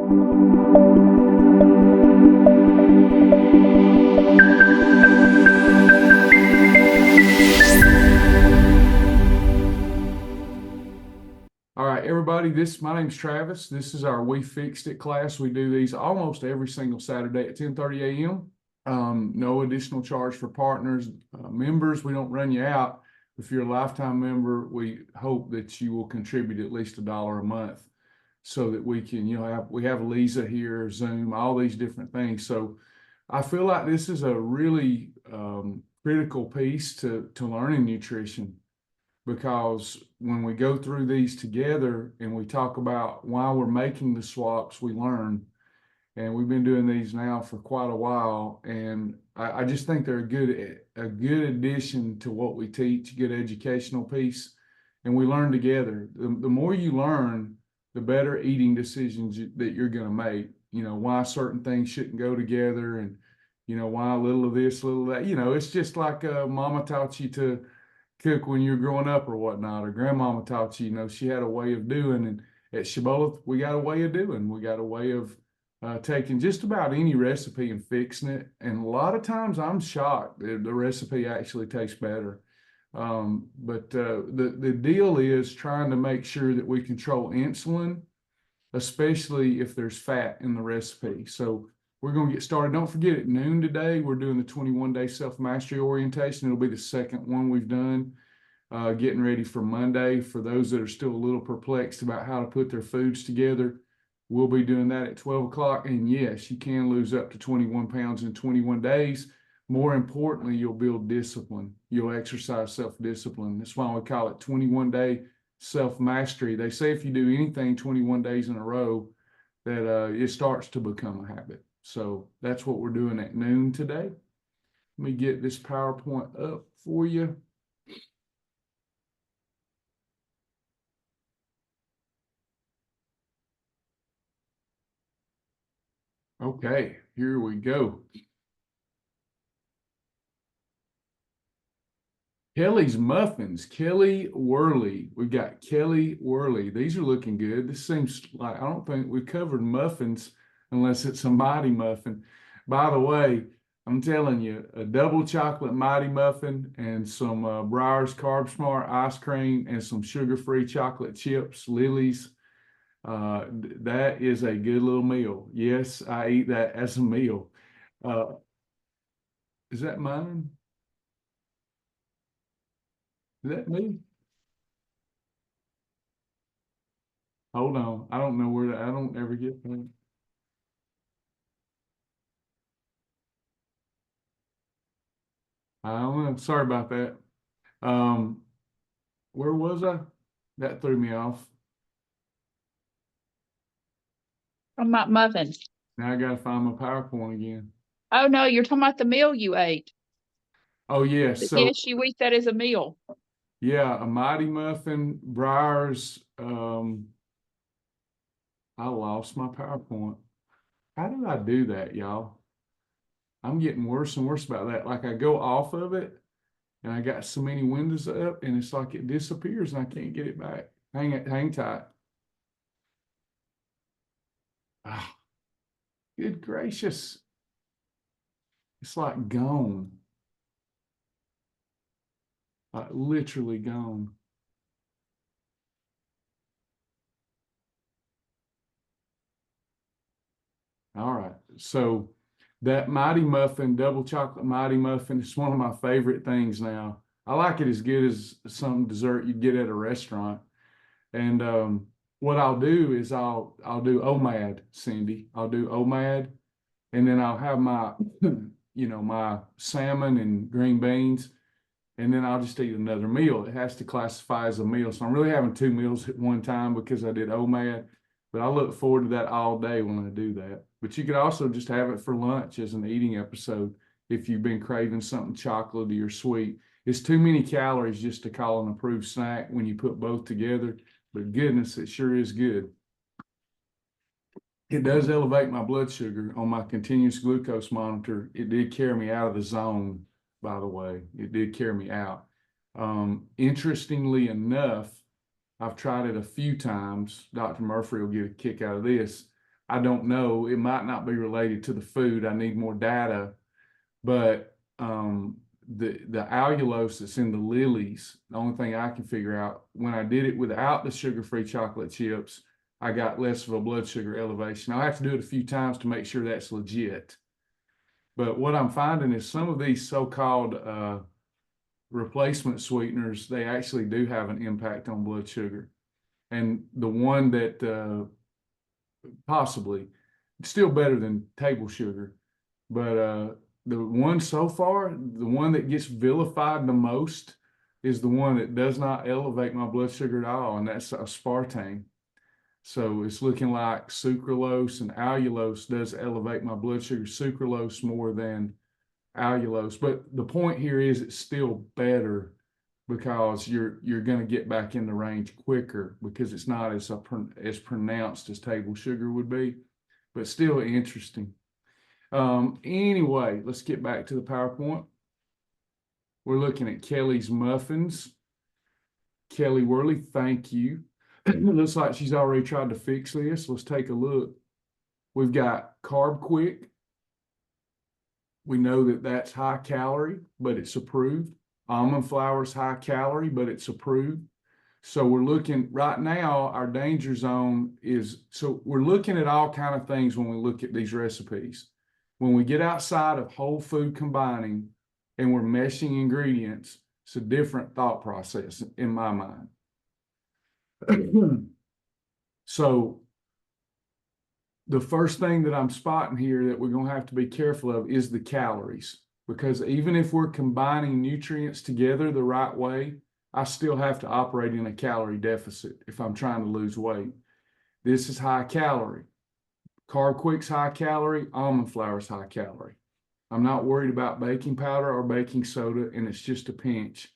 All right, everybody, my name's Travis. This is our We Fixed It class. We do these almost every single Saturday at 10:30 a.m. No additional charge for partners, members. We don't run you out. If you're a lifetime member, we hope that you will contribute at least $1 a month so that we can, we have Lisa here, Zoom, all these different things. So I feel like this is a really critical piece to learning nutrition, because when we go through these together and we talk about why we're making the swaps, we learn. And we've been doing these now for quite a while, and I just think they're a good addition to what we teach, good educational piece, and we learn together. The more you learn, the better eating decisions that you're going to make. Why certain things shouldn't go together, and why a little of this, a little of that. It's just like mama taught you to cook when you're growing up or whatnot, or grandmama taught you. She had a way of doing, and at Shibboleth we got a way of doing. We got a way of taking just about any recipe and fixing it. And a lot of times I'm shocked that the recipe actually tastes better. But the deal is trying to make sure that we control insulin, especially if there's fat in the recipe. So we're going to get started. Don't forget, at noon today, we're doing the 21-day self-mastery orientation. It'll be the second one we've done, getting ready for Monday. For those that are still a little perplexed about how to put their foods together, we'll be doing that at 12 o'clock. And yes, you can lose up to 21 pounds in 21 days. More importantly, you'll build discipline. You'll exercise self-discipline. That's why we call it 21-day self-mastery. They say if you do anything 21 days in a row, that it starts to become a habit. So that's what we're doing at noon today. Let me get this PowerPoint up for you. Okay, here we go. Kelly's Muffins, Kelly Worley. We've got Kelly Worley. These are looking good. This seems like, I don't think we've covered muffins unless it's a Mighty Muffin. By the way, I'm telling you, a double chocolate Mighty Muffin and some Breyer's Carb Smart ice cream and some sugar-free chocolate chips, Lily's. That is a good little meal. Yes, I eat that as a meal. Is that mine? Is that me? Hold on. I don't know I don't ever get that. I don't know. Sorry about that. Where was I? That threw me off. From my muffin. Now I gotta find my PowerPoint again. Oh no, you're talking about the meal you ate. Oh yes. But So yes, you eat that as a meal. yeah, a Mighty Muffin, Breyer's. I lost my PowerPoint. How did I do that, y'all? I'm getting worse and worse about that. Like I go off of it and I got so many windows up and it's like it disappears and I can't get it back. Hang tight. Oh, good gracious. It's like gone. Like literally gone. All right. So that Mighty Muffin, double chocolate Mighty Muffin, is one of my favorite things now. I like it as good as some dessert you'd get at a restaurant. And what I'll do is I'll do OMAD, Cindy. I'll do OMAD, and then I'll have my, my salmon and green beans, and then I'll just eat another meal. It has to classify as a meal. So I'm really having two meals at one time because I did OMAD. But I look forward to that all day when I do that. But you could also just have it for lunch as an eating episode if you've been craving something chocolatey or sweet. It's too many calories just to call an approved snack when you put both together. But goodness, it sure is good. It does elevate my blood sugar on my continuous glucose monitor. It did carry me out of the zone, by the way. It did carry me out. Interestingly enough, I've tried it a few times. Dr. Murphy will get a kick out of this. I don't know. It might not be related to the food. I need more data. But the allulose that's in the lilies, the only thing I can figure out, when I did it without the sugar-free chocolate chips, I got less of a blood sugar elevation. I'll have to do it a few times to make sure that's legit. But what I'm finding is some of these so-called replacement sweeteners, they actually do have an impact on blood sugar. And the one that possibly, it's still better than table sugar, but the one so far, the one that gets vilified the most is the one that does not elevate my blood sugar at all, and that's aspartame. So it's looking like sucralose and allulose does elevate my blood sugar, sucralose more than allulose. But the point here is it's still better because you're going to get back in the range quicker because it's not as pronounced as table sugar would be, but still interesting. Anyway, let's get back to the PowerPoint. We're looking at Kelly's muffins. Kelly Worley, thank you. It looks like she's already tried to fix this. Let's take a look. We've got Carb Quick. We know that that's high calorie, but it's approved. Almond flour is high calorie, but it's approved. So we're looking right now, our danger zone is, so we're looking at all kind of things when we look at these recipes. When we get outside of whole food combining and we're meshing ingredients, it's a different thought process in my mind. So the first thing that I'm spotting here that we're going to have to be careful of is the calories, because even if we're combining nutrients together the right way, I still have to operate in a calorie deficit if I'm trying to lose weight. This is high calorie. Carb Quick's high calorie, almond flour is high calorie. I'm not worried about baking powder or baking soda, and it's just a pinch.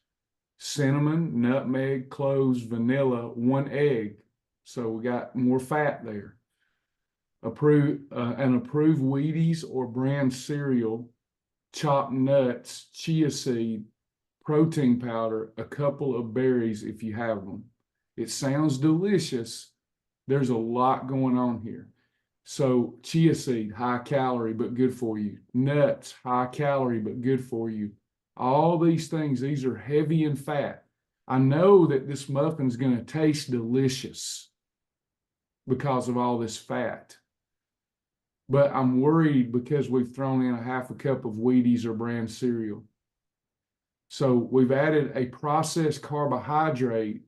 Cinnamon, nutmeg, cloves, vanilla, 1 egg. So we got more fat there. An approved Wheaties or brand cereal, chopped nuts, chia seed, protein powder, a couple of berries if you have them. It sounds delicious. There's a lot going on here. So chia seed, high calorie, but good for you. Nuts, high calorie, but good for you. All these things, these are heavy in fat. I know that this muffin's going to taste delicious because of all this fat. But I'm worried because we've thrown in a half a cup of Wheaties or brand cereal. So we've added a processed carbohydrate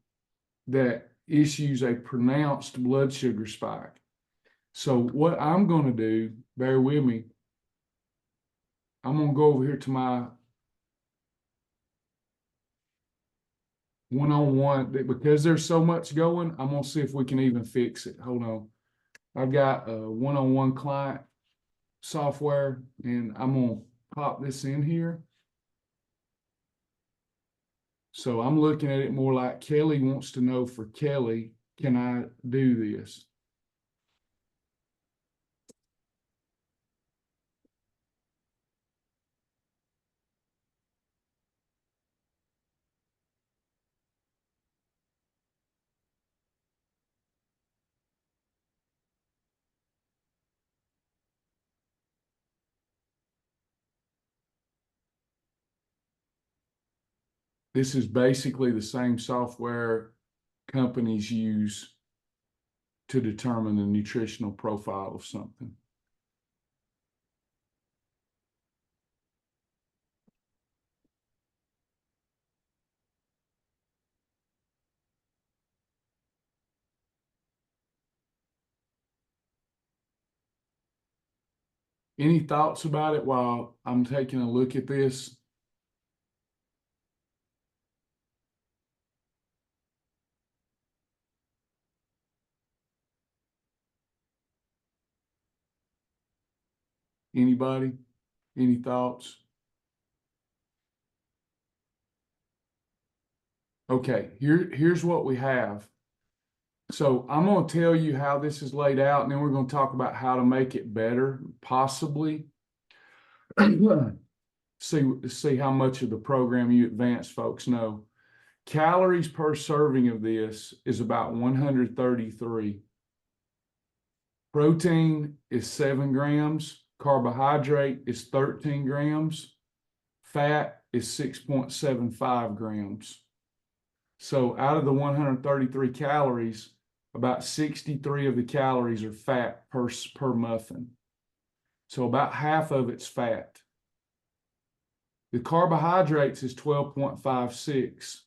that issues a pronounced blood sugar spike. So what I'm going to do, bear with me, I'm going to go over here to my one-on-one, because there's so much going, I'm going to see if we can even fix it. Hold on. I've got a one-on-one client software, and I'm going to pop this in here. So I'm looking at it more like Kelly wants to know for Kelly, can I do this? This is basically the same software companies use to determine the nutritional profile of something. Any thoughts about it while I'm taking a look at this? Anybody? Any thoughts? Okay, here's what we have. So I'm going to tell you how this is laid out, and then we're going to talk about how to make it better, possibly. See how much of the program you advanced folks know. Calories per serving of this is about 133. Protein is 7 grams. Carbohydrate is 13 grams. Fat is 6.75 grams. So out of the 133 calories, about 63 of the calories are fat per muffin. So about half of it's fat. The carbohydrates is 12.56.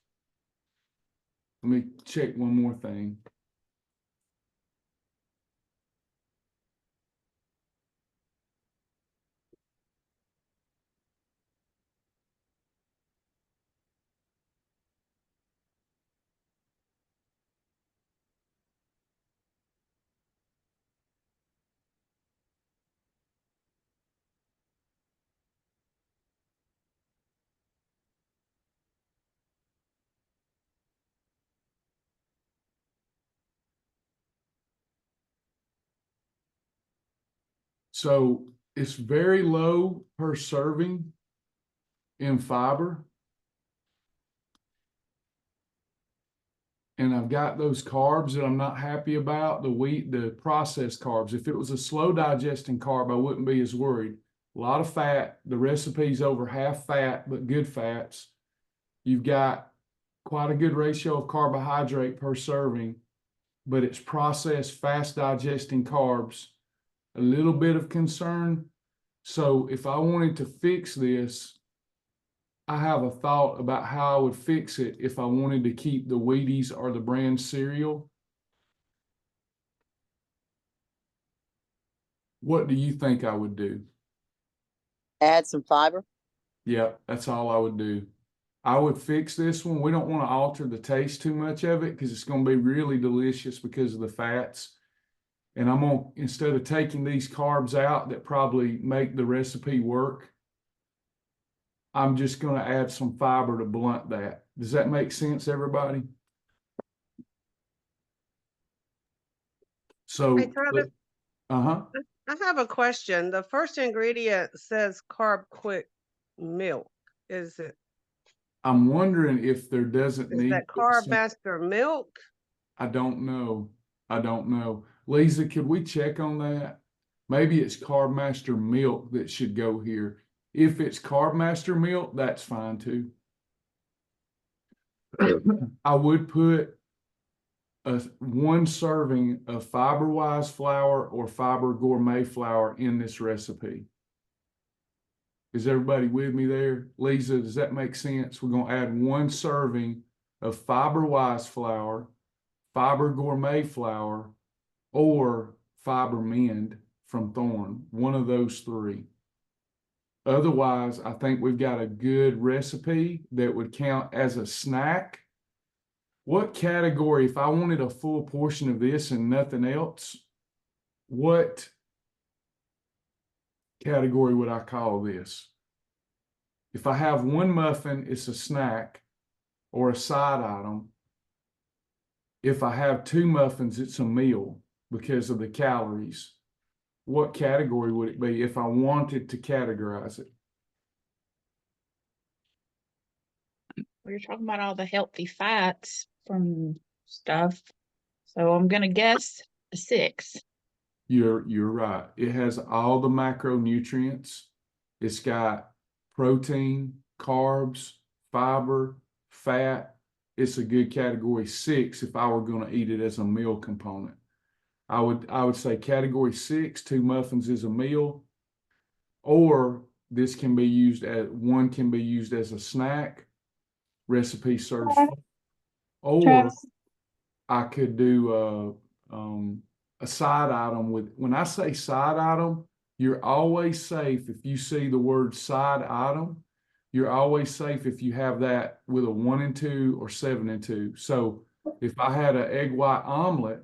Let me check one more thing. So it's very low per serving in fiber. And I've got those carbs that I'm not happy about, the wheat, the processed carbs. If it was a slow digesting carb, I wouldn't be as worried. A lot of fat, the recipe's over half fat, but good fats. You've got quite a good ratio of carbohydrate per serving, but it's processed, fast digesting carbs. A little bit of concern. So if I wanted to fix this, I have a thought about how I would fix it if I wanted to keep the Wheaties or the brand cereal. What do you think I would do? Add some fiber. Yeah, that's all I would do. I would fix this one. We don't want to alter the taste too much of it because it's going to be really delicious because of the fats. And I'm going to, instead of taking these carbs out that probably make the recipe work, I'm just going to add some fiber to blunt that. Does that make sense, everybody? So, Hey, Travis, uh-huh. I have a question. The first ingredient says carb quick milk. Is I'm wondering if there doesn't need that carb master milk? I don't know. I don't know. Lisa, could we check on that? Maybe it's Carb Master milk that should go here. If it's Carb Master milk, that's fine too. I would put one serving of Fiber-Wise flour or Fiber Gourmet flour in this recipe. Is everybody with me there? Lisa, does that make sense? We're going to add one serving of Fiber-Wise flour, Fiber Gourmet flour, or Fiber Mend from Thorne, one of those three. Otherwise, I think we've got a good recipe that would count as a snack. What category, if I wanted a full portion of this and nothing else, what category would I call this? If I have one muffin, it's a snack or a side item. If I have two muffins, it's a meal because of the calories. What category would it be if I wanted to categorize it? We We're talking about all the healthy fats from stuff. So I'm gonna guess a 6. You're right. It has all the macronutrients. It's got protein, carbs, fiber, fat. It's a good category 6 if I were going to eat it as a meal component. I would say category 6, 2 muffins is a meal, or this can be used as one can be used as a snack. Recipe serves, or Travis. I could do a side item with. When I say side item, you're always safe if you see the word side item. You're always safe if you have that with a 1 and 2 or 7 and 2. So if I had an egg white omelet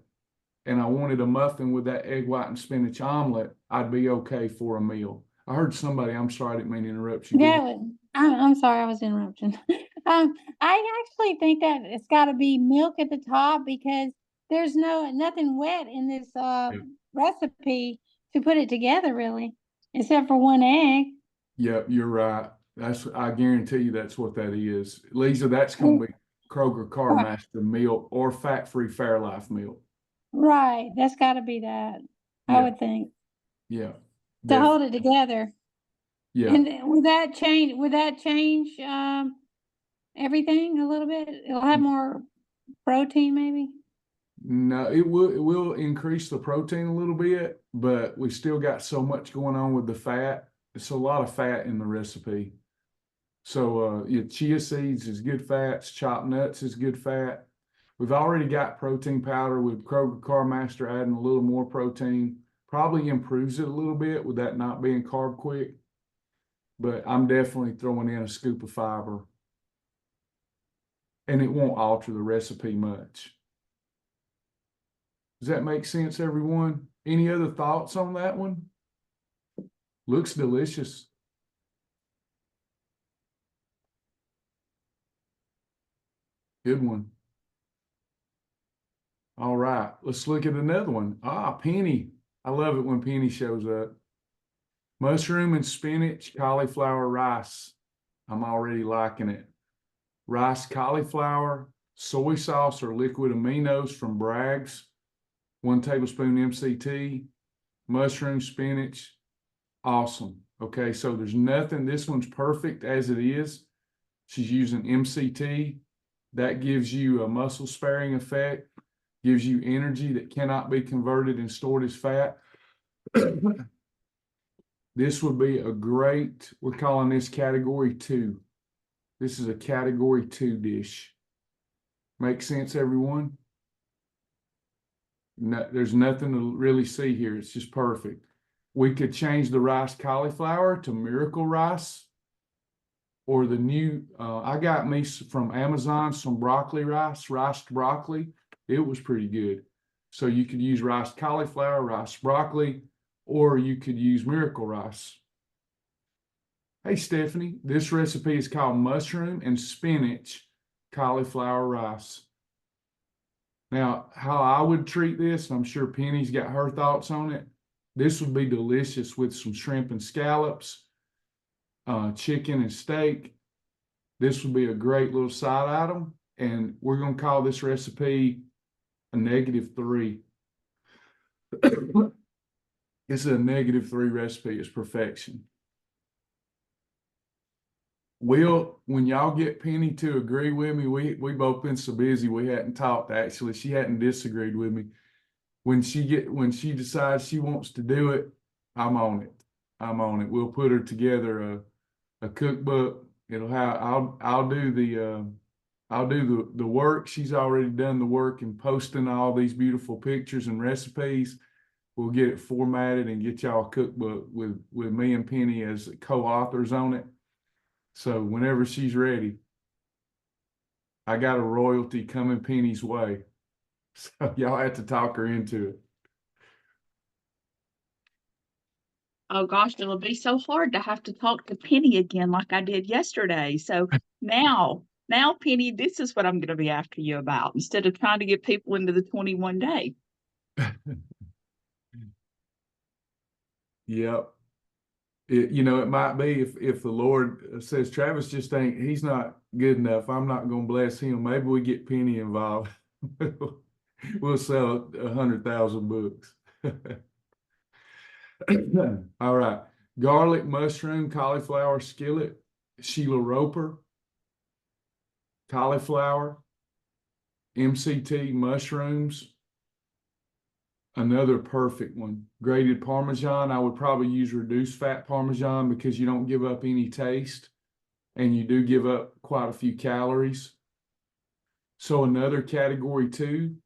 and I wanted a muffin with that egg white and spinach omelet, I'd be okay for a meal. I heard somebody, I'm sorry, I didn't mean to interrupt you. Yeah, I'm sorry, I was interrupting. I actually think that it's got to be milk at the top because there's nothing wet in this recipe to put it together really, except for one egg. Yep, you're right. I guarantee you that's what that is. Lisa, that's going to be Kroger Carb Master milk or fat-free Fairlife milk. Right, that's got to be that. I Yeah. would think, Yeah. to hold it together. Yeah. And would that change, everything a little bit? It'll have more protein maybe? No, it will increase the protein a little bit, but we still got so much going on with the fat. It's a lot of fat in the recipe. So your chia seeds is good fats, chopped nuts is good fat. We've already got protein powder with Kroger Carb Master adding a little more protein. Probably improves it a little bit with that not being carb quick. But I'm definitely throwing in a scoop of fiber. And it won't alter the recipe much. Does that make sense, everyone? Any other thoughts on that one? Looks delicious. Good one. All right, let's look at another one. Penny. I love it when Penny shows up. Mushroom and spinach, cauliflower rice. I'm already liking it. Rice, cauliflower, soy sauce or liquid aminos from Bragg's. 1 tablespoon MCT, mushroom, spinach. Awesome. Okay, so there's nothing. This one's perfect as it is. She's using MCT. That gives you a muscle sparing effect, gives you energy that cannot be converted and stored as fat. This would be a great, we're calling this category 2. This is a category 2 dish. Make sense, everyone? No, there's nothing to really see here. It's just perfect. We could change the rice cauliflower to miracle rice, or the new, I got me from Amazon some broccoli rice, riced broccoli. It was pretty good. So you could use rice cauliflower, rice broccoli, or you could use miracle rice. Hey, Stephanie, this recipe is called mushroom and spinach cauliflower rice. Now, how I would treat this, I'm sure Penny's got her thoughts on it. This would be delicious with some shrimp and scallops, chicken and steak. This would be a great little side item, and we're going to call this recipe a -3. It's a -3 recipe. It's perfection. When y'all get Penny to agree with me, we both been so busy we hadn't talked actually. She hadn't disagreed with me. When she decides she wants to do it, I'm on it. I'm on it. We'll put her together a cookbook. It'll have I'll do the work. She's already done the work in posting all these beautiful pictures and recipes. We'll get it formatted and get y'all a cookbook with me and Penny as co-authors on it. So whenever she's ready, I got a royalty coming Penny's way. So y'all have to talk her into it. Oh gosh, it'll be so hard to have to talk to Penny again like I did yesterday. So now, Penny, this is what I'm going to be after you about instead of trying to get people into the 21 day. Yep. It might be if the Lord says Travis he's not good enough, I'm not going to bless him. Maybe we get Penny involved. We'll sell 100,000 books. All right. Garlic, mushroom, cauliflower skillet, Sheila Roper, cauliflower, MCT, mushrooms. Another perfect one. Grated Parmesan. I would probably use reduced fat Parmesan because you don't give up any taste and you do give up quite a few calories. So another category 2,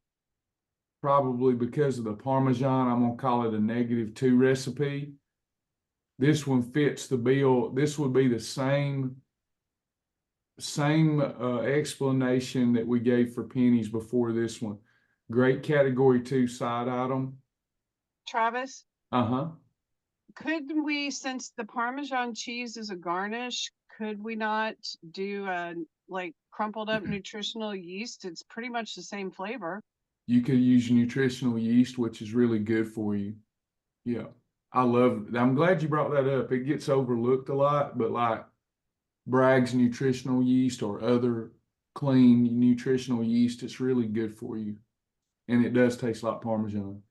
probably because of the Parmesan, I'm going to call it a -2 recipe. This one fits the bill. This would be the same explanation that we gave for Penny's before this one. Great category 2 side item. Travis, Uh-huh. could we, since the Parmesan cheese is a garnish, could we not do like crumpled up nutritional yeast? It's pretty much the same flavor. You could use nutritional yeast, which is really good for you. Yeah. I'm glad you brought that up. It gets overlooked a lot, but like Bragg's nutritional yeast or other clean nutritional yeast, it's really good for you. And it does taste like Parmesan.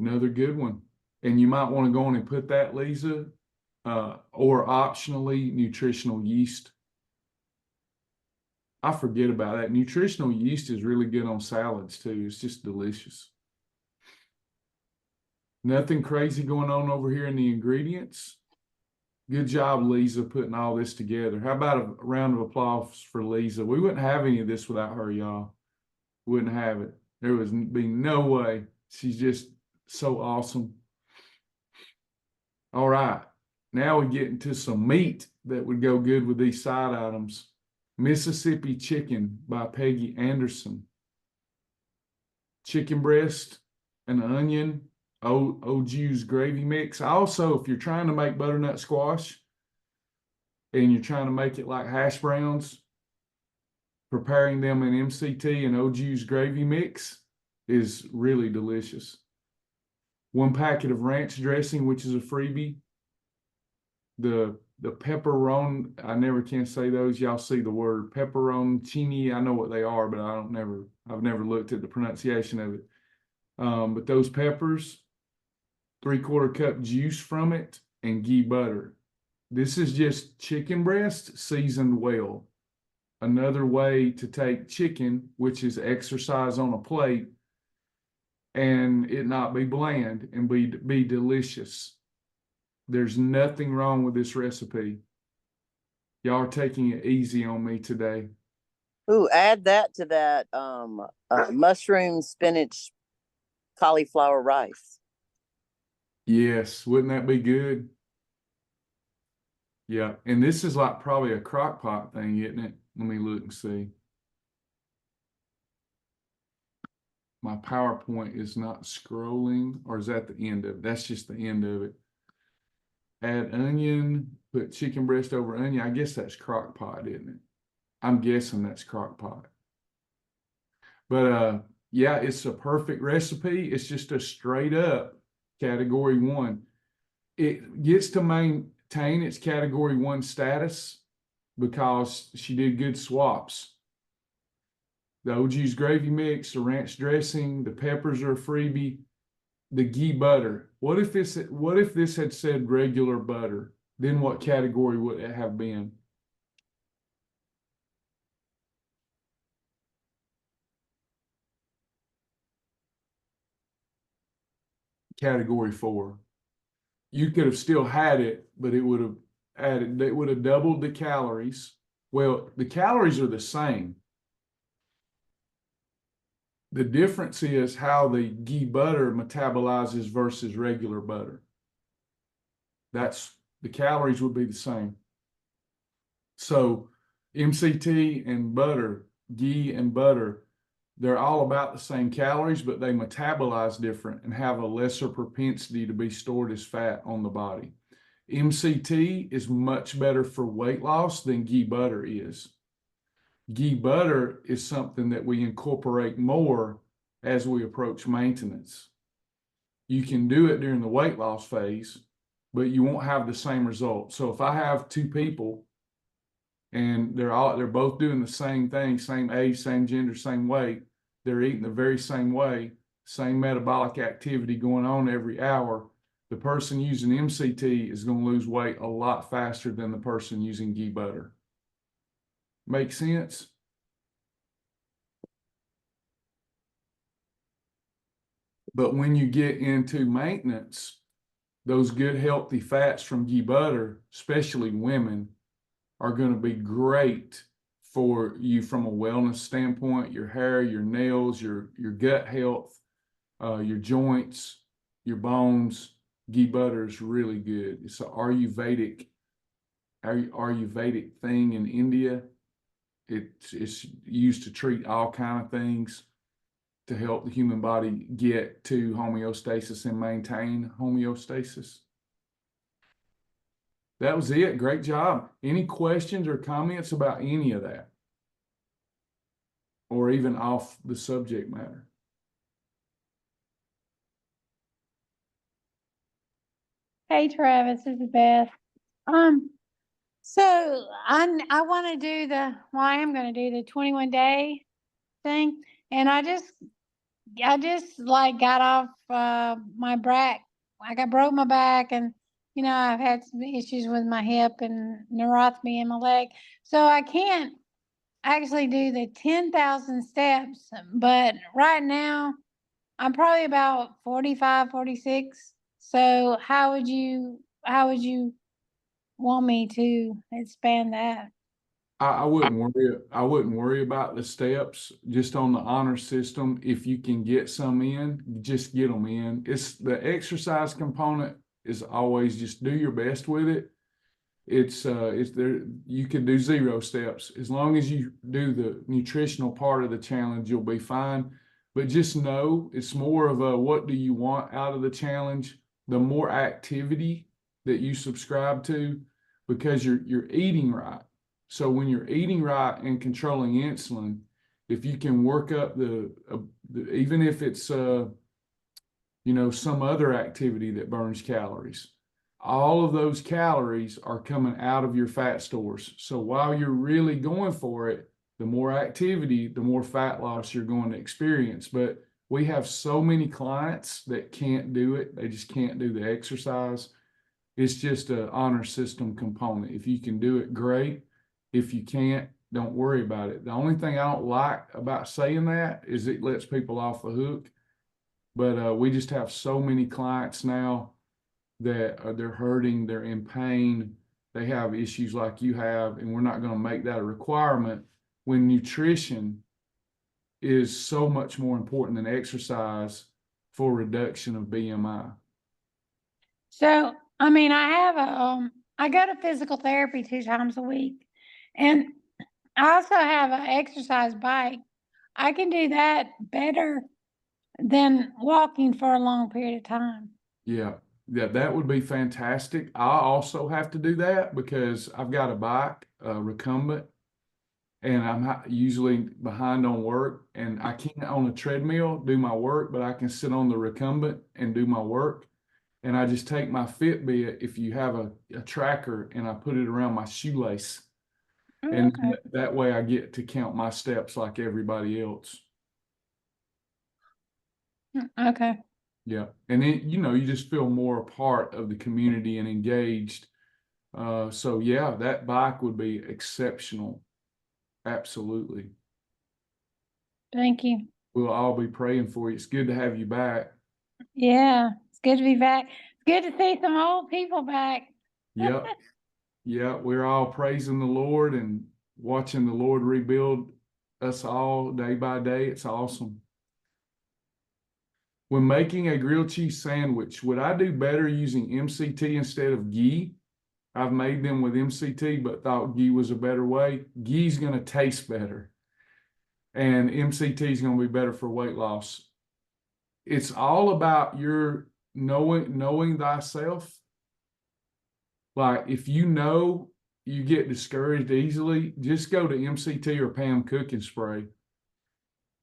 Another good one. And you might want to go on and put that, Lisa, or optionally nutritional yeast. I forget about that. Nutritional yeast is really good on salads too. It's just delicious. Nothing crazy going on over here in the ingredients. Good job, Lisa, putting all this together. How about a round of applause for Lisa? We wouldn't have any of this without her, y'all. Wouldn't have it. There would be no way. She's just so awesome. All right. Now we get into some meat that would go good with these side items. Mississippi Chicken by Peggy Anderson. Chicken breast, an onion, old Jew's gravy mix. Also, if you're trying to make butternut squash and you're trying to make it like hash browns, preparing them in MCT and old Jew's gravy mix is really delicious. 1 packet of ranch dressing, which is a freebie. The pepperoni, I never can say those. Y'all see the word pepperoncini. I know what they are, but I've never looked at the pronunciation of it. But those peppers, 3/4 cup juice from it, and ghee butter. This is just chicken breast seasoned well. Another way to take chicken, which is exercise on a plate, and it not be bland and be delicious. There's nothing wrong with this recipe. Y'all are taking it easy on me today. Ooh, add that to that mushroom, spinach, cauliflower rice. Yes, wouldn't that be good? Yeah, and this is like probably a crock pot thing, isn't it? Let me look and see. My PowerPoint is not scrolling, or is that the end of it? That's just the end of it. Add onion, put chicken breast over onion. I guess that's crock pot, isn't it? I'm guessing that's crock pot. But yeah, it's a perfect recipe. It's just a straight up category 1. It gets to maintain its category 1 status because she did good swaps. The OG's gravy mix, the ranch dressing, the peppers are a freebie. The ghee butter. What if this had said regular butter? Then what category would it have been? Category 4. You could have still had it, but it would have doubled the calories. Well, the calories are the same. The difference is how the ghee butter metabolizes versus regular butter. The calories would be the same. So MCT and butter, ghee and butter, they're all about the same calories, but they metabolize different and have a lesser propensity to be stored as fat on the body. MCT is much better for weight loss than ghee butter is. Ghee butter is something that we incorporate more as we approach maintenance. You can do it during the weight loss phase, but you won't have the same result. So if I have 2 people and they're both doing the same thing, same age, same gender, same weight, they're eating the very same way, same metabolic activity going on every hour, the person using MCT is going to lose weight a lot faster than the person using ghee butter. Make sense? But when you get into maintenance, those good healthy fats from ghee butter, especially women, are going to be great for you from a wellness standpoint, your hair, your nails, your gut health, your joints, your bones. Ghee butter is really good. It's an Ayurvedic thing in India. It's used to treat all kind of things to help the human body get to homeostasis and maintain homeostasis. That was it. Great job. Any questions or comments about any of that? Or even off the subject matter? Hey Travis, this is Beth. So I want to do I am going to do the 21-day thing, and I just I just like got off my back. Like I broke my back, and I've had some issues with my hip and neuropathy in my leg, so I can't actually do the 10,000 steps. But right now, I'm probably about 45, 46. So how would you want me to expand that? I wouldn't worry. I wouldn't worry about the steps. Just on the honor system, if you can get some in, just get them in. It's the exercise component is always just do your best with it. It's there. You can do 0 steps as long as you do the nutritional part of the challenge. You'll be fine. But just know it's more of a what do you want out of the challenge. The more activity that you subscribe to, because you're eating right. So when you're eating right and controlling insulin, if you can work up the even if it's some other activity that burns calories, all of those calories are coming out of your fat stores. So while you're really going for it, the more activity, the more fat loss you're going to experience. But we have so many clients that can't do it. They just can't do the exercise. It's just an honor system component. If you can do it, great. If you can't, don't worry about it. The only thing I don't like about saying that is it lets people off the hook. But we just have so many clients now that they're hurting, they're in pain, they have issues like you have, and we're not going to make that a requirement when nutrition is so much more important than exercise for reduction of BMI. So, I mean, I go to physical therapy 2 times a week, and I also have an exercise bike. I can do that better than walking for a long period of time. Yeah, that would be fantastic. I also have to do that because I've got a bike, recumbent, and I'm usually behind on work, and I can't on a treadmill do my work, but I can sit on the recumbent and do my work. And I just take my Fitbit, if you have a tracker, and I put it around my shoelace. Oh, And okay. that way I get to count my steps like everybody else. Okay. Yeah. And then, you just feel more a part of the community and engaged. So yeah, that bike would be exceptional. Absolutely. Thank you. We'll all be praying for you. It's good to have you back. Yeah, it's good to be back. It's good to see some old people back. Yep. Yeah. We're all praising the Lord and watching the Lord rebuild us all day by day. It's awesome. When making a grilled cheese sandwich, would I do better using MCT instead of ghee? I've made them with MCT, but thought ghee was a better way. Ghee's going to taste better, and MCT is going to be better for weight loss. It's all about your knowing thyself. Like if you get discouraged easily, just go to MCT or Pam cooking spray.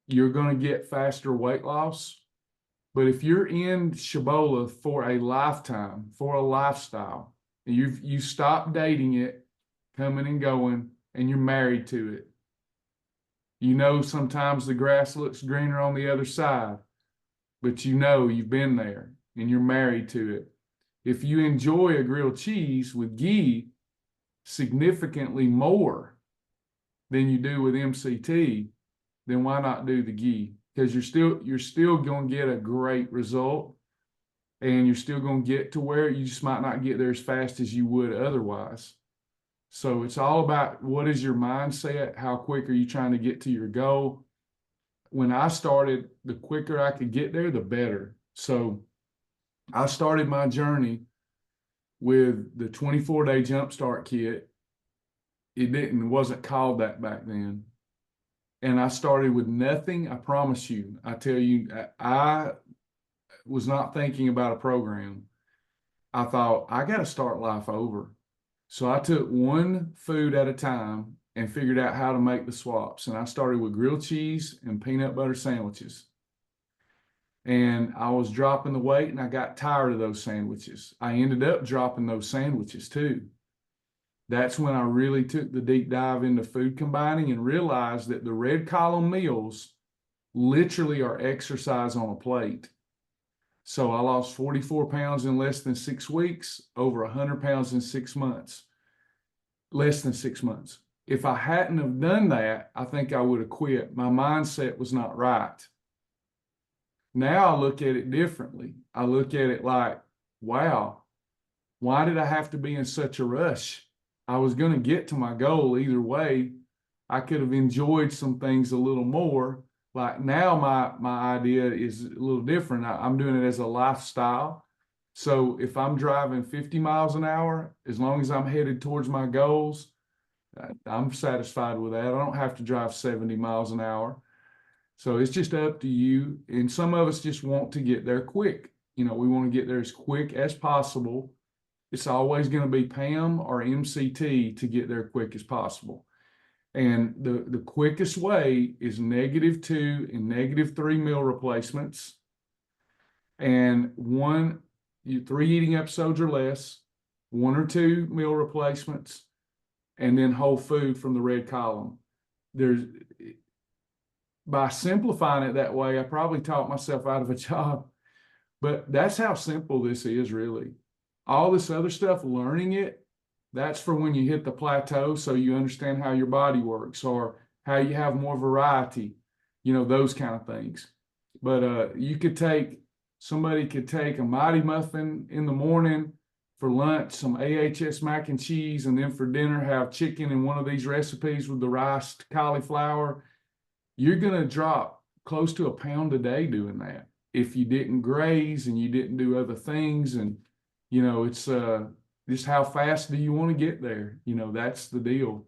You're going to get faster weight loss. But if you're in shibboleth for a lifetime, for a lifestyle, and you stop dating it, coming and going, and you're married to it, sometimes the grass looks greener on the other side, but you've been there and you're married to it. If you enjoy a grilled cheese with ghee significantly more than you do with MCT, then why not do the ghee? Because you're still going to get a great result, and you're still going to get to where you just might not get there as fast as you would otherwise. So it's all about what is your mindset? How quick are you trying to get to your goal? When I started, the quicker I could get there, the better. So I started my journey with the 24-day jumpstart kit. It wasn't called that back then. And I started with nothing. I promise you, I tell you, I was not thinking about a program. I thought, I got to start life over. So I took one food at a time and figured out how to make the swaps. And I started with grilled cheese and peanut butter sandwiches. And I was dropping the weight, and I got tired of those sandwiches. I ended up dropping those sandwiches too. That's when I really took the deep dive into food combining and realized that the red column meals literally are exercise on a plate. So I lost 44 pounds in less than 6 weeks, over 100 pounds in 6 months, less than 6 months. If I hadn't have done that, I think I would have quit. My mindset was not right. Now I look at it differently. I look at it like, wow, why did I have to be in such a rush? I was going to get to my goal either way. I could have enjoyed some things a little more. Like now my idea is a little different. I'm doing it as a lifestyle. So if I'm driving 50 miles an hour, as long as I'm headed towards my goals, I'm satisfied with that. I don't have to drive 70 miles an hour. So it's just up to you. And some of us just want to get there quick. You know, we want to get there as quick as possible. It's always going to be Pam or MCT to get there quick as possible. And the quickest way is -2 and -3 meal replacements, and 3 eating episodes or less, 1 or 2 meal replacements, and then whole food from the red column. By simplifying it that way, I probably talked myself out of a job, but that's how simple this is really. All this other stuff, learning it, that's for when you hit the plateau, so you understand how your body works or how you have more variety, you know, those kind of things. But somebody could take a Mighty Muffin in the morning, for lunch some AHS mac and cheese, and then for dinner have chicken in one of these recipes with the rice cauliflower. You're going to drop close to 1 pound a day doing that if you didn't graze and you didn't do other things. And, you know, it's just how fast do you want to get there? You know, that's the deal.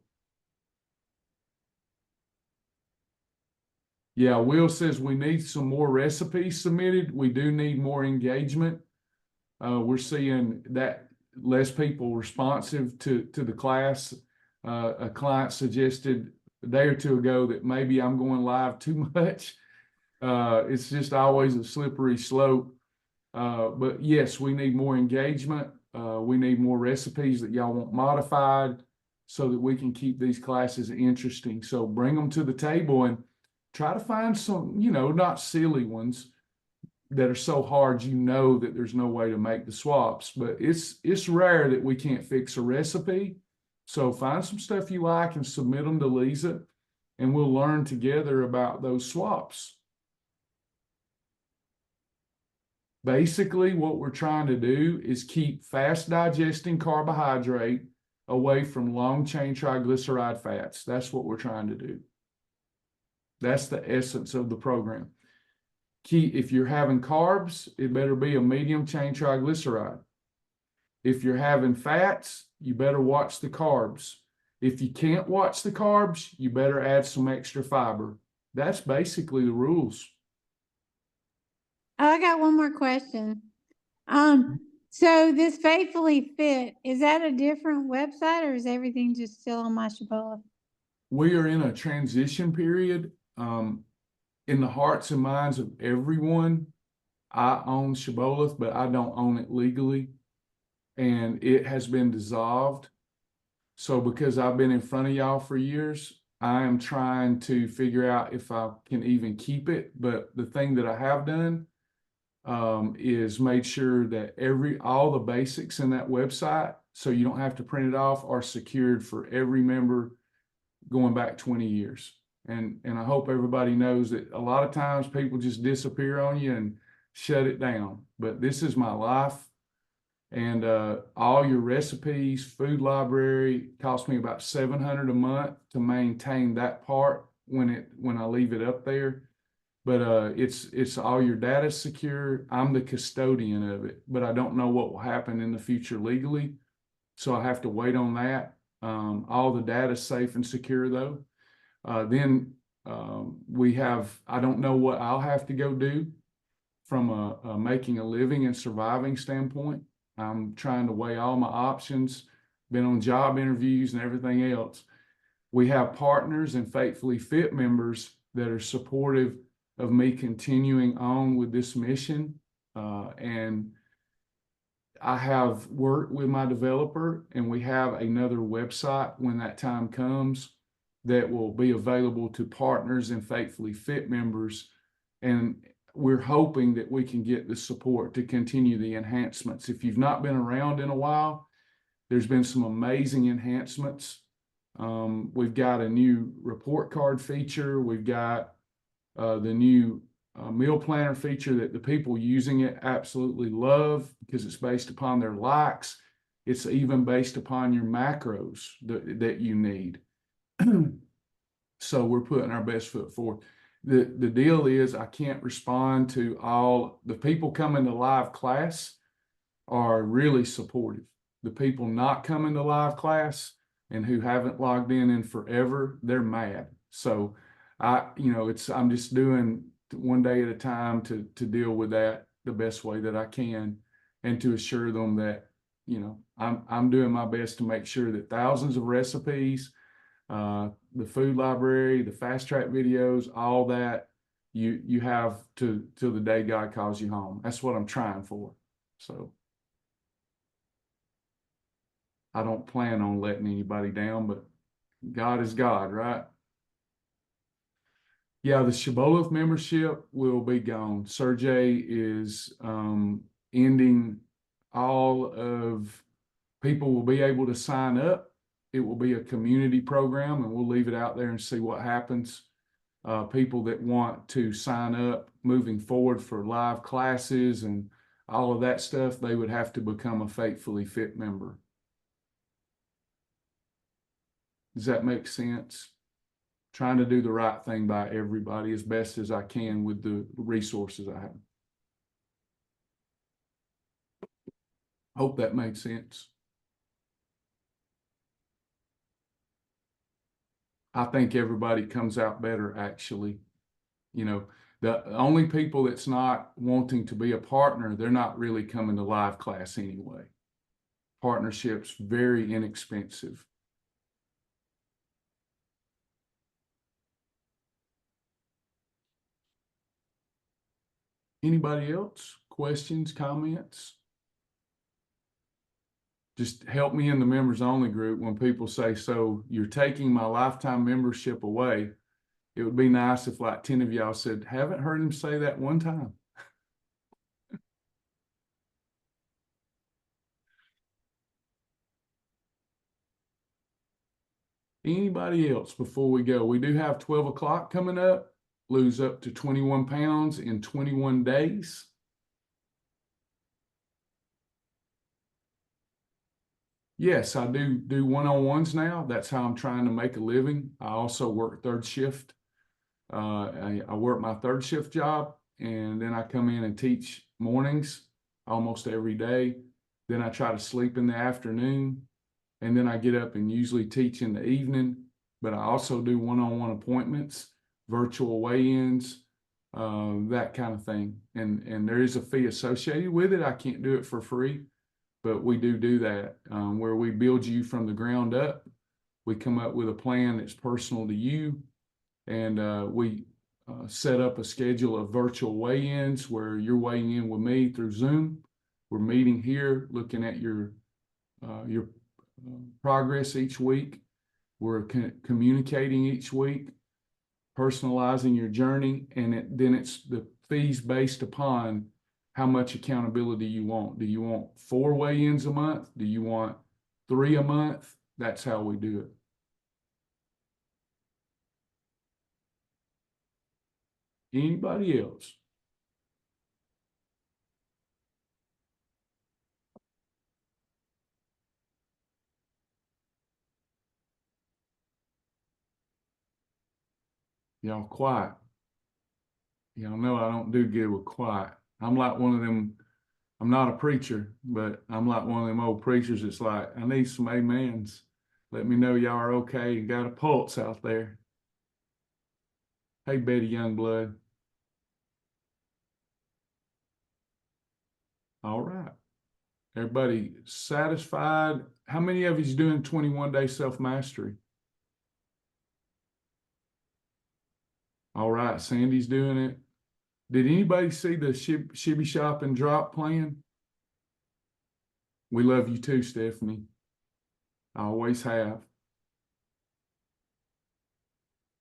Yeah, Will says we need some more recipes submitted. We do need more engagement. We're seeing that less people responsive to the class. A client suggested a day or two ago that maybe I'm going live too much. It's just always a slippery slope. But yes, we need more engagement. We need more recipes that y'all want modified so that we can keep these classes interesting. So bring them to the table and try to find some, you know, not silly ones that are so hard you know that there's no way to make the swaps. But it's rare that we can't fix a recipe. So find some stuff you like and submit them to Lisa, and we'll learn together about those swaps. Basically, what we're trying to do is keep fast digesting carbohydrate away from long chain triglyceride fats. That's what we're trying to do. That's the essence of the program. If you're having carbs, it better be a medium chain triglyceride. If you're having fats, you better watch the carbs. If you can't watch the carbs, you better add some extra fiber. That's basically the rules. I got one more question. So this Faithfully Fit, is that a different website or is everything just still on my shibboleth? We are in a transition period. In the hearts and minds of everyone, I own Shibboleth, but I don't own it legally. And it has been dissolved. So because I've been in front of y'all for years, I am trying to figure out if I can even keep it. But the thing that I have done is made sure that all the basics in that website, so you don't have to print it off, are secured for every member going back 20 years. And I hope everybody knows that a lot of times people just disappear on you and shut it down. But this is my life. And all your recipes, food library, cost me about $700 a month to maintain that part when I leave it up there. But it's all your data secure. I'm the custodian of it, but I don't know what will happen in the future legally. So I have to wait on that. All the data is safe and secure though. Then I don't know what I'll have to go do from a making a living and surviving standpoint. I'm trying to weigh all my options, been on job interviews and everything else. We have partners and Faithfully Fit members that are supportive of me continuing on with this mission. And I have worked with my developer, and we have another website when that time comes that will be available to partners and Faithfully Fit members And we're hoping that we can get the support to continue the enhancements. If you've not been around in a while, there's been some amazing enhancements. We've got a new report card feature. We've got the new meal planner feature that the people using it absolutely love because it's based upon their likes. It's even based upon your macros that you need. So we're putting our best foot forward. The deal is I can't respond to all the people coming to live class are really supportive. The people not coming to live class and who haven't logged in forever, they're mad. So I'm just doing one day at a time to deal with that the best way that I can, and to assure them that, I'm doing my best to make sure that thousands of recipes, the food library, the fast track videos, all that you have till the day God calls you home. That's what I'm trying for. So I don't plan on letting anybody down, but God is God, right? Yeah, the shibboleth membership will be gone. Sergey is ending all of, people will be able to sign up. It will be a community program, and we'll leave it out there and see what happens. People that want to sign up moving forward for live classes and all of that stuff, they would have to become a Faithfully Fit member. Does that make sense? Trying to do the right thing by everybody as best as I can with the resources I have. Hope that made sense. I think everybody comes out better, actually. The only people that's not wanting to be a partner, they're not really coming to live class anyway. Partnership's very inexpensive. Anybody else? Questions, comments? Just help me in the members only group when people say, so you're taking my lifetime membership away. It would be nice if like 10 of y'all said, haven't heard him say that one time. Anybody else before we go? We do have 12 o'clock coming up. Lose up to 21 pounds in 21 days. Yes, I do one-on-ones now. That's how I'm trying to make a living. I also work third shift. I work my third shift job, and then I come in and teach mornings almost every day. Then I try to sleep in the afternoon, and then I get up and usually teach in the evening. But I also do one-on-one appointments, virtual weigh-ins, that kind of thing. And there is a fee associated with it. I can't do it for free, but we do that, where we build you from the ground up. We come up with a plan that's personal to you, and we set up a schedule of virtual weigh-ins where you're weighing in with me through Zoom. We're meeting here, looking at your progress each week. We're communicating each week, personalizing your journey, and then it's the fees based upon how much accountability you want. Do you want 4 weigh-ins a month? Do you want 3 a month? That's how we do it. Anybody else? Y'all quiet. Y'all know I don't do good with quiet. I'm like one of them, I'm not a preacher, but I'm like one of them old preachers that's like, I need some amens. Let me know y'all are okay and got a pulse out there. Hey, Betty Youngblood. All right. Everybody satisfied? How many of you's doing 21-day self-mastery? All right, Sandy's doing it. Did anybody see the Shibby Shop and Drop plan? We love you too, Stephanie. I always have.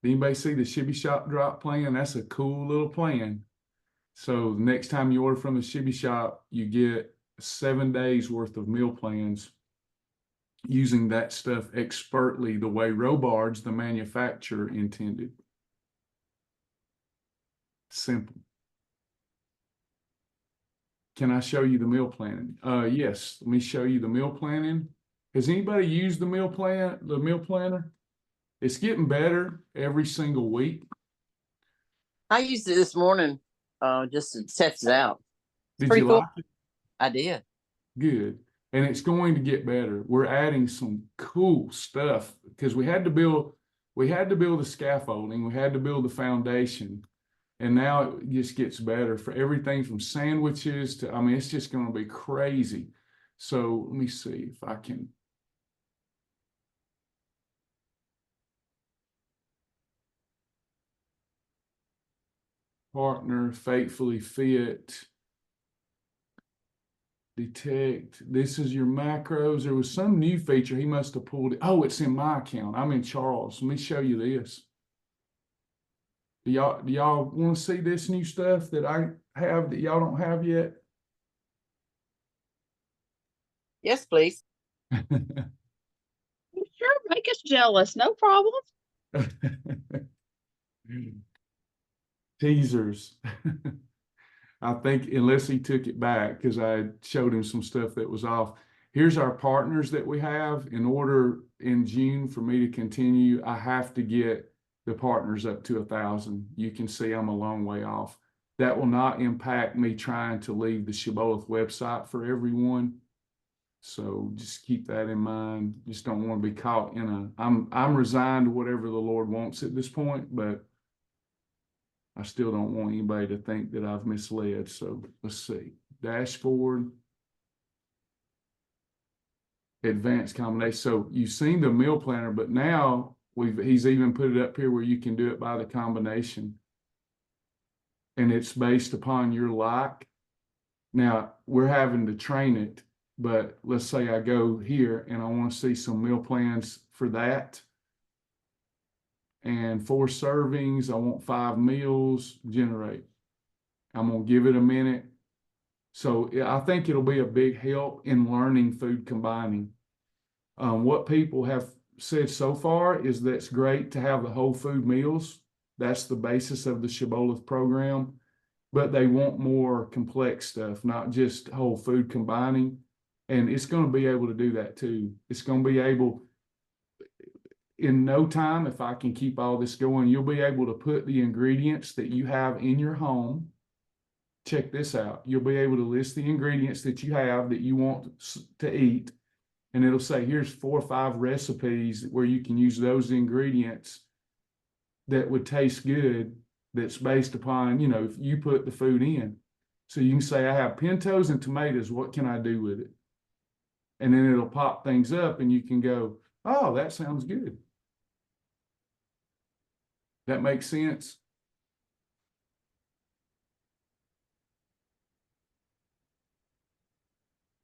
Did anybody see the Shibby Shop Drop plan? That's a cool little plan. So the next time you order from the Shibby Shop, you get 7 days worth of meal plans using that stuff expertly the way Robards, the manufacturer, intended. Simple. Can I show you the meal planning? Yes, let me show you the meal planning. Has anybody used the meal planner? It's getting better every single week. I used it this morning, just to test it out. Did pretty you cool. like it? I did. Good. And it's going to get better. We're adding some cool stuff because we had to build the scaffolding, we had to build the foundation. And now it just gets better for everything from sandwiches to, I mean, it's just going to be crazy. So let me see if I can. Partner, faithfully fit, detect. This is your macros. There was some new feature he must have pulled it. Oh, it's in my account. I'm in Charles. Let me show you this. Do y'all want to see this new stuff that I have that y'all don't have yet? Yes, please. Sure, make us jealous, no problem. Teasers. I think unless he took it back because I showed him some stuff that was off. Here's our partners that we have. In order in June for me to continue, I have to get the partners up to 1,000. You can see I'm a long way off. That will not impact me trying to leave the Shibboleth website for everyone. So just keep that in mind. Just don't want to be caught in I'm resigned to whatever the Lord wants at this point, but I still don't want anybody to think that I've misled. So let's see. Dashboard. Advanced combination. So you've seen the meal planner, but now he's even put it up here where you can do it by the combination. And it's based upon your like. Now we're having to train it, but let's say I go here and I want to see some meal plans for that. And 4 servings, I want 5 meals, generate. I'm going to give it a minute. So I think it'll be a big help in learning food combining. What people have said so far is that it's great to have the whole food meals. That's the basis of the Shibboleth program. But they want more complex stuff, not just whole food combining. And it's going to be able to do that too. It's going to be able, in no time, if I can keep all this going, you'll be able to put the ingredients that you have in your home. Check this out. You'll be able to list the ingredients that you have that you want to eat. And it'll say, here's 4 or 5 recipes where you can use those ingredients that would taste good. That's based upon, if you put the food in. So you can say, I have pintos and tomatoes. What can I do with it? And then it'll pop things up and you can go, oh, that sounds good. That makes sense?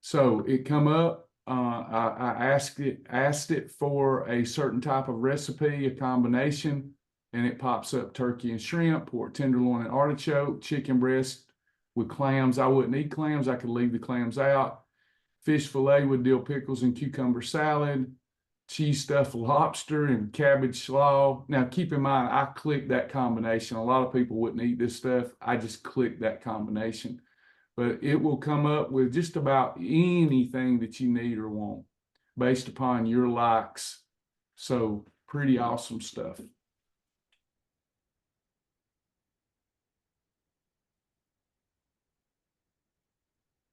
So it come up, I asked it for a certain type of recipe, a combination, and it pops up turkey and shrimp, pork tenderloin and artichoke, chicken breast with clams. I wouldn't eat clams. I could leave the clams out. Fish fillet with dill pickles and cucumber salad, cheese stuffed lobster and cabbage slaw. Now, keep in mind, I clicked that combination. A lot of people wouldn't eat this stuff. I just clicked that combination. But it will come up with just about anything that you need or want based upon your likes. So pretty awesome stuff.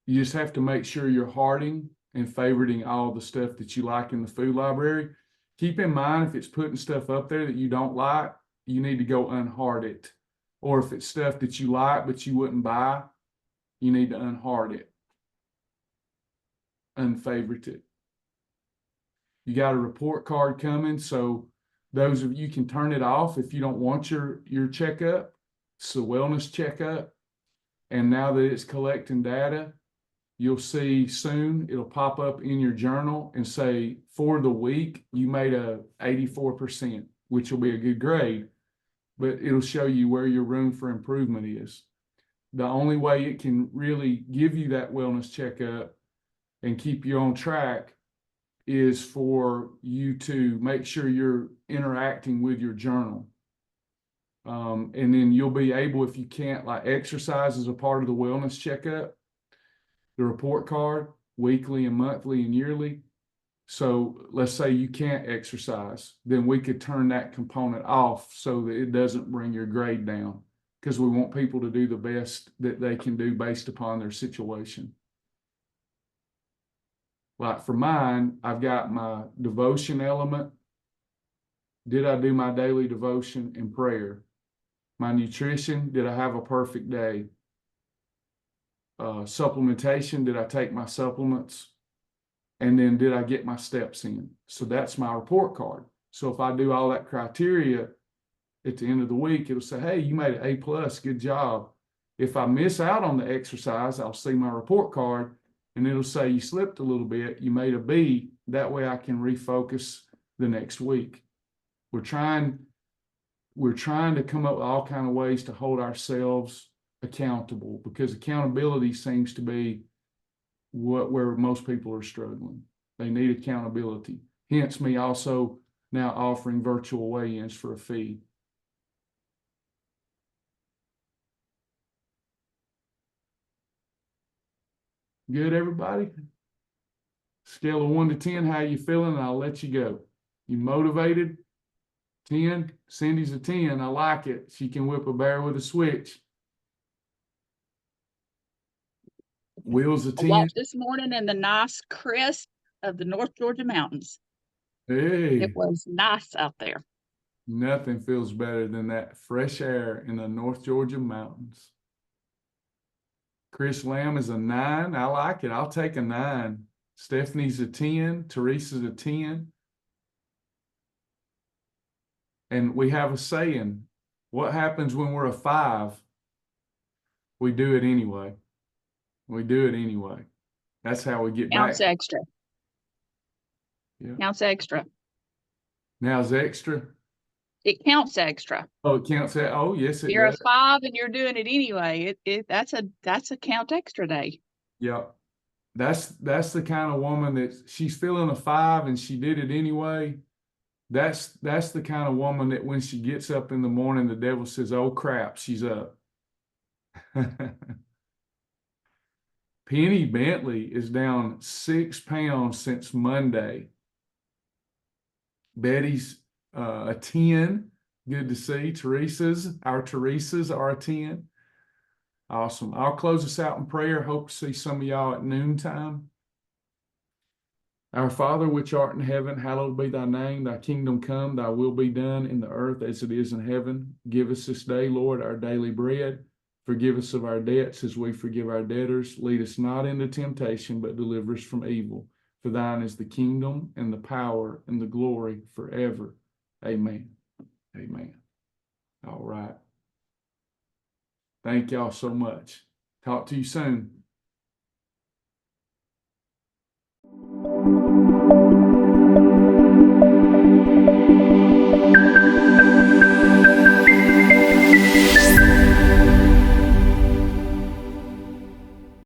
You just have to make sure you're hearting and favoriting all the stuff that you like in the food library. Keep in mind, if it's putting stuff up there that you don't like, you need to go unheart it. Or if it's stuff that you like but you wouldn't buy, you need to unheart it, unfavorite it. You got a report card coming, so those of you can turn it off if you don't want your checkup. It's a wellness checkup. And now that it's collecting data, you'll see soon it'll pop up in your journal and say, for the week, you made a 84%, which will be a good grade, but it'll show you where your room for improvement is. the only way it can really give you that wellness checkup and keep you on track is for you to make sure you're interacting with your journal. And then you'll be able, if you can't, like exercise as a part of the wellness checkup, the report card, weekly and monthly and yearly. So let's say you can't exercise, then we could turn that component off so that it doesn't bring your grade down, because we want people to do the best that they can do based upon their situation. Like for mine, I've got my devotion element. Did I do my daily devotion and prayer? My nutrition, did I have a perfect day? Supplementation, did I take my supplements? And then did I get my steps in? So that's my report card. So if I do all that criteria at the end of the week, it'll say, hey, you made an A+, good job. If I miss out on the exercise, I'll see my report card and it'll say you slipped a little bit, you made a B. That way I can refocus the next week. We're trying to come up with all kinds of ways to hold ourselves accountable, because accountability seems to be where most people are struggling. They need accountability. Hence me also now offering virtual weigh-ins for a fee. Good, everybody? Scale of 1 to 10, how you feeling? I'll let you go. You motivated? 10. Cindy's a 10. I like it. She can whip a bear with a switch. Will's a I 10. walked this morning in the nice crisp of the North Georgia mountains. Hey, It was nice out there. nothing feels better than that fresh air in the North Georgia mountains. Chris Lamb is a 9. I like it. I'll take a 9. Stephanie's a 10. Teresa's a 10. And we have a saying, what happens when we're a 5? We do it anyway. We do it anyway. That's how we get Counts back. extra. Yeah. Counts extra. Now it's extra. It counts extra. Oh, it counts that. Oh, yes, it You're does. a 5 and you're doing it anyway. That's a count extra day. Yeah. That's the kind of woman that she's feeling a 5 and she did it anyway. That's the kind of woman that when she gets up in the morning, the devil says, oh crap, she's up. Penny Bentley is down 6 pounds since Monday. Betty's a 10. Good to see. Our Teresa's are a 10. Awesome. I'll close us out in prayer. Hope to see some of y'all at noontime. Our Father, which art in heaven, hallowed be thy name. Thy kingdom come, thy will be done in the earth as it is in heaven. Give us this day, Lord, our daily bread. Forgive us of our debts as we forgive our debtors. Lead us not into temptation, but deliver us from evil. For thine is the kingdom and the power and the glory forever. Amen. Amen. All right. Thank y'all so much. Talk to you soon.